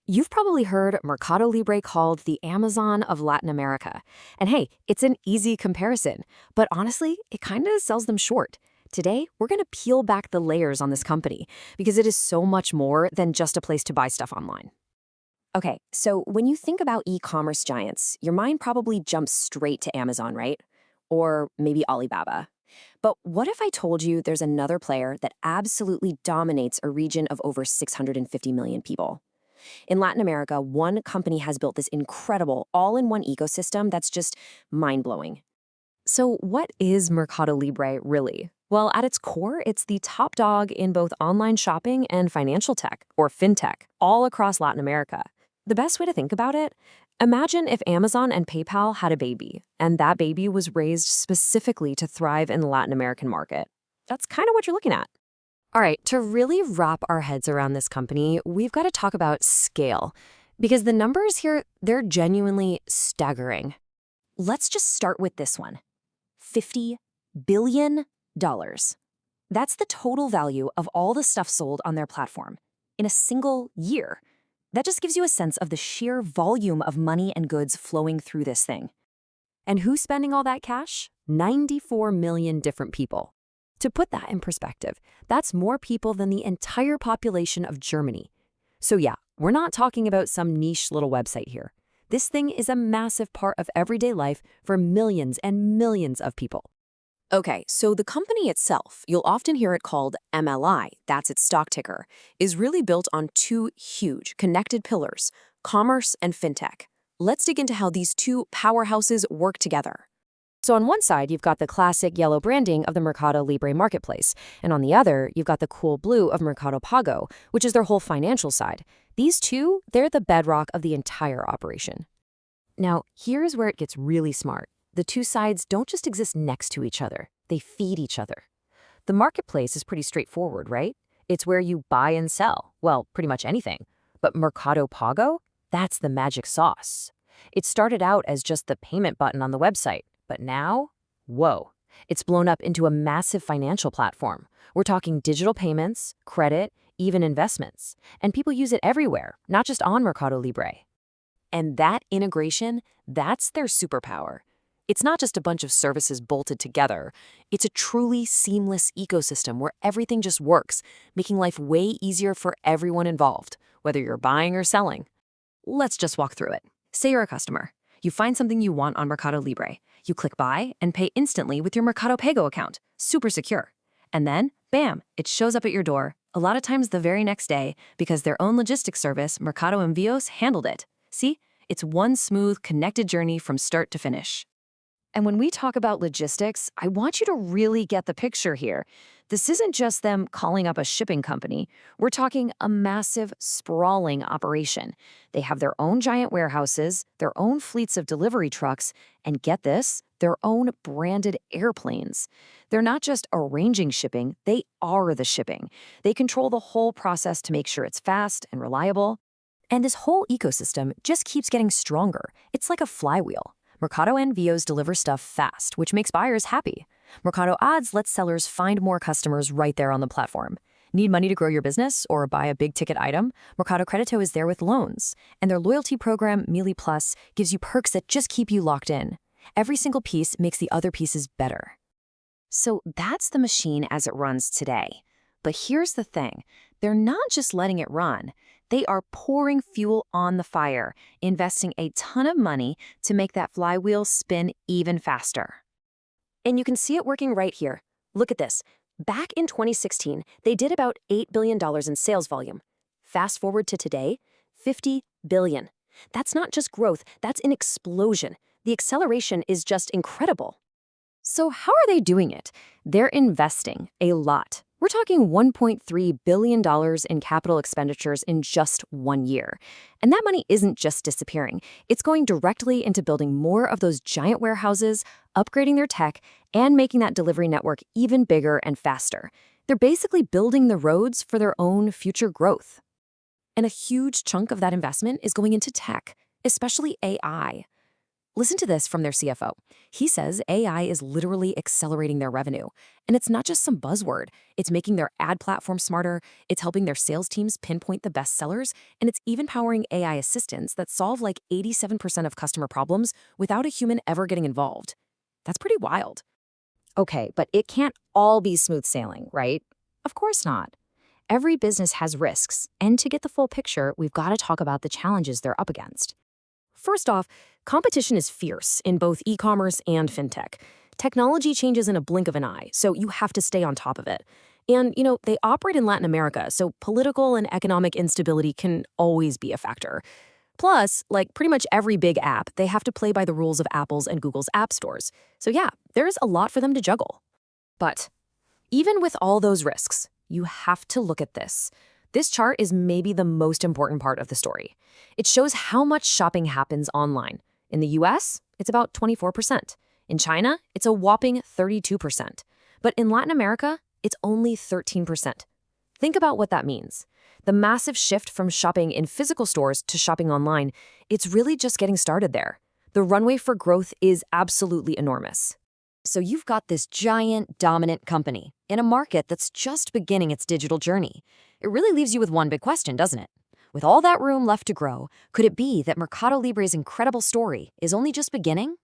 You've probably heard Mercado Libre called the Amazon of Latin America. And hey, it's an easy comparison, but honestly, it kind of sells them short. Today, we're going to peel back the layers on this company because it is so much more than just a place to buy stuff online. Okay, so when you think about e-commerce giants, your mind probably jumps straight to Amazon, right? Or maybe Alibaba. But what if I told you there's another player that absolutely dominates a region of over 650 million people? In Latin America, one company has built this incredible all-in-one ecosystem that's just mind-blowing. So what is Mercado Libre really? Well, at its core, it's the top dog in both online shopping and financial tech, or fintech, all across Latin America. The best way to think about it, imagine if Amazon and PayPal had a baby, and that baby was raised specifically to thrive in the Latin American market. That's kind of what you're looking at. All right, to really wrap our heads around this company, we've got to talk about scale, because the numbers here, they're genuinely staggering. Let's just start with this one. $50 billion. That's the total value of all the stuff sold on their platform in a single year. That just gives you a sense of the sheer volume of money and goods flowing through this thing. And who's spending all that cash? 94 million different people. To put that in perspective, that's more people than the entire population of Germany. So yeah, we're not talking about some niche little website here. This thing is a massive part of everyday life for millions and millions of people. Okay, so the company itself, you'll often hear it called MLI, that's its stock ticker, is really built on two huge connected pillars, commerce and fintech. Let's dig into how these two powerhouses work together. So on one side, you've got the classic yellow branding of the Mercado Libre marketplace, and on the other, you've got the cool blue of Mercado Pago, which is their whole financial side. These two, they're the bedrock of the entire operation. Now, here's where it gets really smart. The two sides don't just exist next to each other, they feed each other. The marketplace is pretty straightforward, right? It's where you buy and sell, well, pretty much anything. But Mercado Pago, that's the magic sauce. It started out as just the payment button on the website, but now, whoa, it's blown up into a massive financial platform. We're talking digital payments, credit, even investments. And people use it everywhere, not just on Mercado Libre. And that integration, that's their superpower. It's not just a bunch of services bolted together. It's a truly seamless ecosystem where everything just works, making life way easier for everyone involved, whether you're buying or selling. Let's just walk through it. Say you're a customer. You find something you want on Mercado Libre. You click buy and pay instantly with your Mercado Pago account. Super secure. And then, bam, it shows up at your door, a lot of times the very next day, because their own logistics service, Mercado Envios, handled it. See? It's one smooth, connected journey from start to finish. And when we talk about logistics, I want you to really get the picture here. This isn't just them calling up a shipping company. We're talking a massive, sprawling operation. They have their own giant warehouses, their own fleets of delivery trucks, and get this, their own branded airplanes. They're not just arranging shipping, they are the shipping. They control the whole process to make sure it's fast and reliable. And this whole ecosystem just keeps getting stronger. It's like a flywheel. Mercado Envios deliver stuff fast, which makes buyers happy. Mercado Ads lets sellers find more customers right there on the platform. Need money to grow your business or buy a big-ticket item? Mercado Credito is there with loans. And their loyalty program, Mili Plus, gives you perks that just keep you locked in. Every single piece makes the other pieces better. So that's the machine as it runs today. But here's the thing. They're not just letting it run. They are pouring fuel on the fire, investing a ton of money to make that flywheel spin even faster. And you can see it working right here. Look at this. Back in 2016, they did about $8 billion in sales volume. Fast forward to today, $50 billion. That's not just growth, that's an explosion. The acceleration is just incredible. So how are they doing it? They're investing a lot. We're talking $1.3 billion in capital expenditures in just 1 year. And that money isn't just disappearing. It's going directly into building more of those giant warehouses, upgrading their tech, and making that delivery network even bigger and faster. They're basically building the roads for their own future growth. And a huge chunk of that investment is going into tech, especially AI. Listen to this from their CFO. He says AI is literally accelerating their revenue. And it's not just some buzzword. It's making their ad platform smarter, it's helping their sales teams pinpoint the best sellers, and it's even powering AI assistants that solve like 87% of customer problems without a human ever getting involved. That's pretty wild. Okay, but it can't all be smooth sailing, right? Of course not. Every business has risks, and to get the full picture, we've got to talk about the challenges they're up against. First off, competition is fierce in both e-commerce and fintech. Technology changes in a blink of an eye, so you have to stay on top of it. And, they operate in Latin America, so political and economic instability can always be a factor. Plus, like pretty much every big app, they have to play by the rules of Apple's and Google's app stores. So yeah, there's a lot for them to juggle. But even with all those risks, you have to look at this. This chart is maybe the most important part of the story. It shows how much shopping happens online. In the US, it's about 24%. In China, it's a whopping 32%. But in Latin America, it's only 13%. Think about what that means. The massive shift from shopping in physical stores to shopping online, it's really just getting started there. The runway for growth is absolutely enormous. So you've got this giant, dominant company in a market that's just beginning its digital journey. It really leaves you with one big question, doesn't it? With all that room left to grow, could it be that Mercado Libre's incredible story is only just beginning?